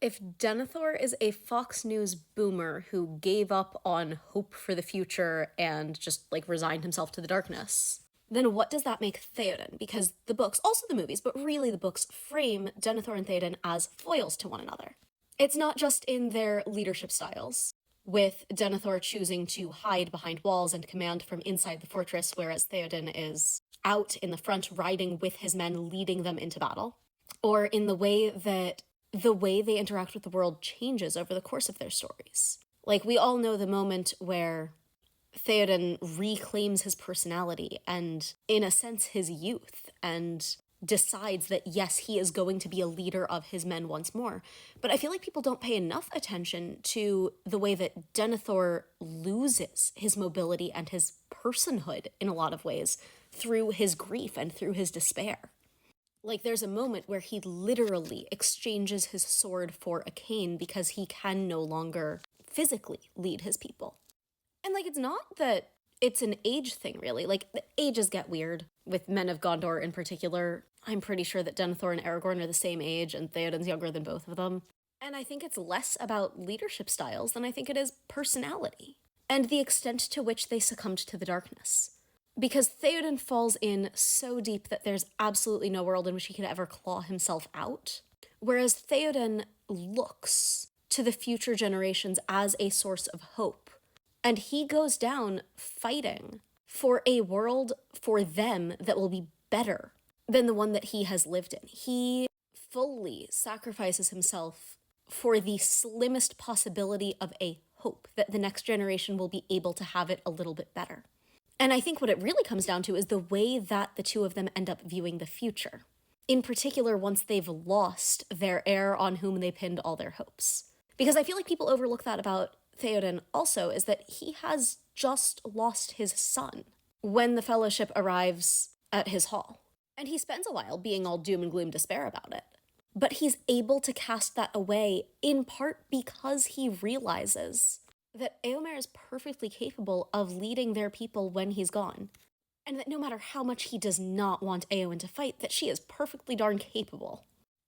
If Denethor is a Fox News boomer who gave up on hope for the future and just like resigned himself to the darkness, then what does that make Theoden? Because the books, also the movies, but really the books frame Denethor and Theoden as foils to one another. It's not just in their leadership styles, with Denethor choosing to hide behind walls and command from inside the fortress, whereas Theoden is out in the front riding with his men, leading them into battle, or in the way they interact with the world changes over the course of their stories. Like, we all know the moment where Theoden reclaims his personality and, in a sense, his youth, and decides that, yes, he is going to be a leader of his men once more. But I feel like people don't pay enough attention to the way that Denethor loses his mobility and his personhood in a lot of ways through his grief and through his despair. Like, there's a moment where he literally exchanges his sword for a cane because he can no longer physically lead his people. And, like, it's not that it's an age thing, really. Like, the ages get weird with Men of Gondor in particular. I'm pretty sure that Denethor and Aragorn are the same age, and Theoden's younger than both of them. And I think it's less about leadership styles than I think it is personality, and the extent to which they succumbed to the darkness. Because Theoden falls in so deep that there's absolutely no world in which he could ever claw himself out. Whereas Theoden looks to the future generations as a source of hope. And he goes down fighting for a world for them that will be better than the one that he has lived in. He fully sacrifices himself for the slimmest possibility of a hope that the next generation will be able to have it a little bit better. And I think what it really comes down to is the way that the two of them end up viewing the future. In particular, once they've lost their heir on whom they pinned all their hopes. Because I feel like people overlook that about Theoden also, is that he has just lost his son when the Fellowship arrives at his hall. And he spends a while being all doom and gloom despair about it. But he's able to cast that away in part because he realizes that Eomer is perfectly capable of leading their people when he's gone, and that no matter how much he does not want Eowyn to fight, that she is perfectly darn capable,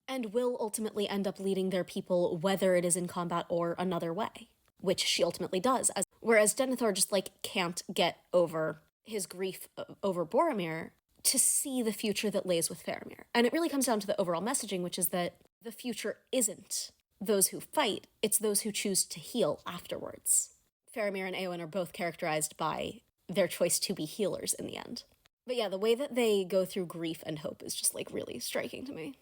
and will ultimately end up leading their people whether it is in combat or another way, which she ultimately does, whereas Denethor just, like, can't get over his grief over Boromir to see the future that lays with Faramir. And it really comes down to the overall messaging, which is that the future isn't those who fight, it's those who choose to heal afterwards. Faramir and Eowyn are both characterized by their choice to be healers in the end. But yeah, the way that they go through grief and hope is just, like, really striking to me.